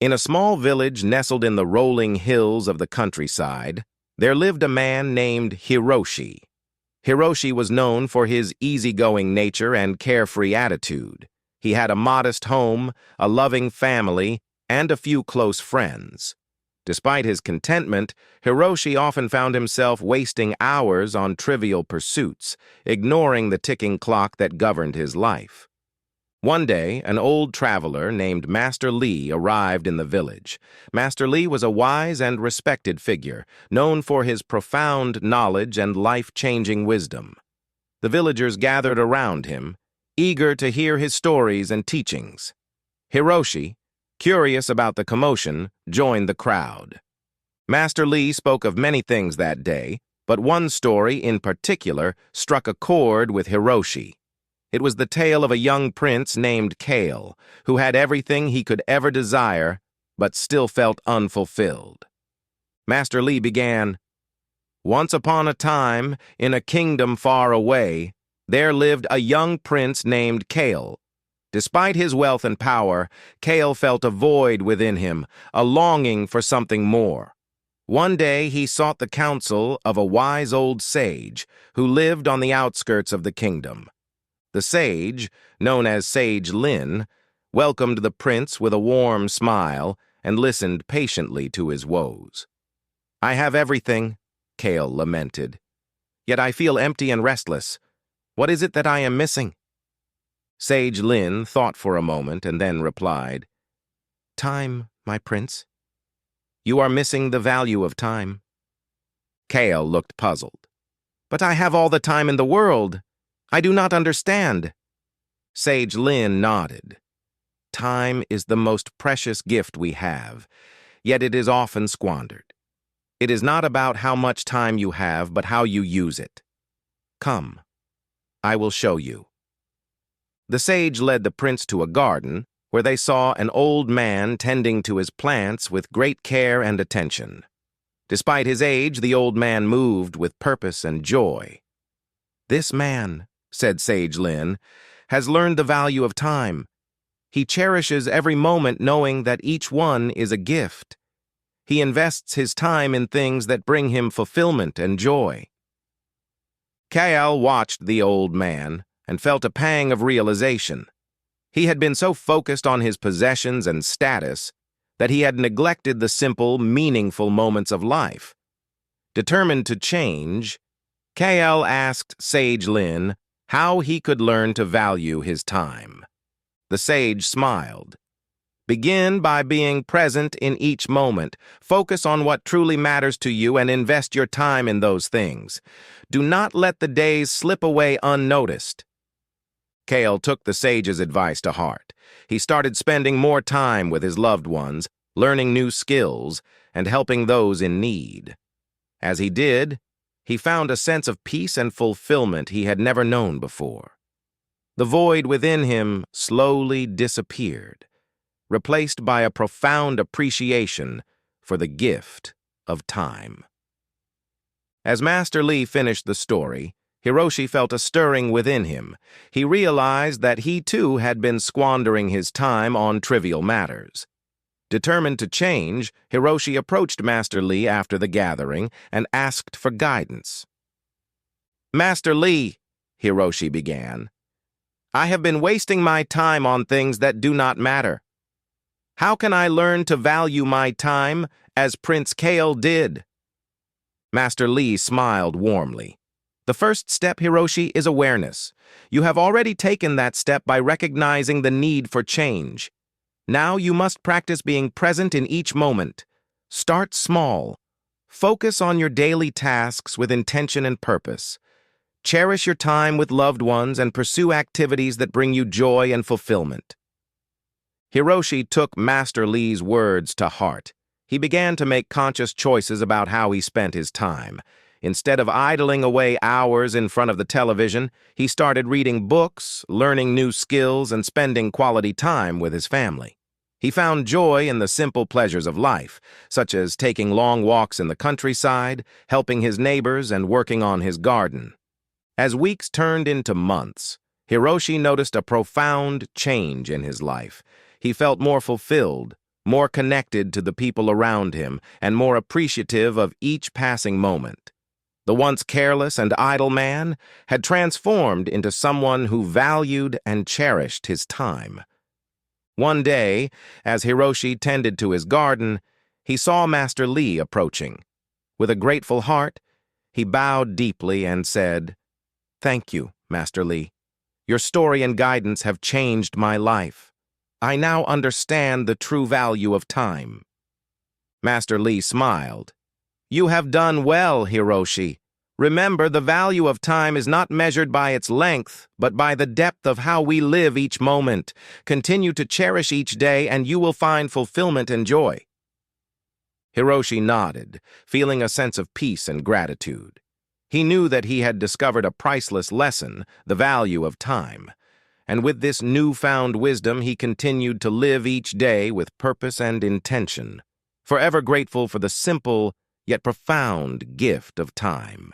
In a small village nestled in the rolling hills of the countryside, there lived a man named Hiroshi. Hiroshi was known for his easygoing nature and carefree attitude. He had a modest home, a loving family, and a few close friends. Despite his contentment, Hiroshi often found himself wasting hours on trivial pursuits, ignoring the ticking clock that governed his life. One day, an old traveler named Master Lee arrived in the village. Master Lee was a wise and respected figure, known for his profound knowledge and life-changing wisdom. The villagers gathered around him, eager to hear his stories and teachings. Hiroshi, curious about the commotion, joined the crowd. Master Lee spoke of many things that day, but one story in particular struck a chord with Hiroshi. It was the tale of a young prince named Kale, who had everything he could ever desire, but still felt unfulfilled. Master Lee began, "Once upon a time, in a kingdom far away, there lived a young prince named Kale. Despite his wealth and power, Kale felt a void within him, a longing for something more. One day he sought the counsel of a wise old sage who lived on the outskirts of the kingdom. The sage, known as Sage Lin, welcomed the prince with a warm smile and listened patiently to his woes. "I have everything," Kale lamented, "yet I feel empty and restless. What is it that I am missing?" Sage Lin thought for a moment and then replied, "Time, my prince. You are missing the value of time." Kale looked puzzled. "But I have all the time in the world. I do not understand." Sage Lin nodded. "Time is the most precious gift we have, yet it is often squandered. It is not about how much time you have, but how you use it. Come, I will show you." The sage led the prince to a garden, where they saw an old man tending to his plants with great care and attention. Despite his age, the old man moved with purpose and joy. "This man," said Sage Lin, "has learned the value of time. He cherishes every moment knowing that each one is a gift. He invests his time in things that bring him fulfillment and joy." Kale watched the old man and felt a pang of realization. He had been so focused on his possessions and status that he had neglected the simple, meaningful moments of life. Determined to change, Kale asked Sage Lin how he could learn to value his time. The sage smiled. "Begin by being present in each moment. Focus on what truly matters to you and invest your time in those things. Do not let the days slip away unnoticed." Kale took the sage's advice to heart. He started spending more time with his loved ones, learning new skills, and helping those in need. As he did, he found a sense of peace and fulfillment he had never known before. The void within him slowly disappeared, replaced by a profound appreciation for the gift of time. As Master Lee finished the story, Hiroshi felt a stirring within him. He realized that he too had been squandering his time on trivial matters. Determined to change, Hiroshi approached Master Lee after the gathering and asked for guidance. "Master Lee," Hiroshi began, "I have been wasting my time on things that do not matter. How can I learn to value my time as Prince Kale did?" Master Lee smiled warmly. "The first step, Hiroshi, is awareness. You have already taken that step by recognizing the need for change. Now you must practice being present in each moment. Start small. Focus on your daily tasks with intention and purpose. Cherish your time with loved ones and pursue activities that bring you joy and fulfillment." Hiroshi took Master Lee's words to heart. He began to make conscious choices about how he spent his time. Instead of idling away hours in front of the television, he started reading books, learning new skills, and spending quality time with his family. He found joy in the simple pleasures of life, such as taking long walks in the countryside, helping his neighbors, and working on his garden. As weeks turned into months, Hiroshi noticed a profound change in his life. He felt more fulfilled, more connected to the people around him, and more appreciative of each passing moment. The once careless and idle man had transformed into someone who valued and cherished his time. One day, as Hiroshi tended to his garden, he saw Master Lee approaching. With a grateful heart, he bowed deeply and said, "Thank you, Master Lee. Your story and guidance have changed my life. I now understand the true value of time." Master Lee smiled. "You have done well, Hiroshi. Remember, the value of time is not measured by its length, but by the depth of how we live each moment. Continue to cherish each day, and you will find fulfillment and joy." Hiroshi nodded, feeling a sense of peace and gratitude. He knew that he had discovered a priceless lesson, the value of time. And with this newfound wisdom, he continued to live each day with purpose and intention, forever grateful for the simple yet profound gift of time.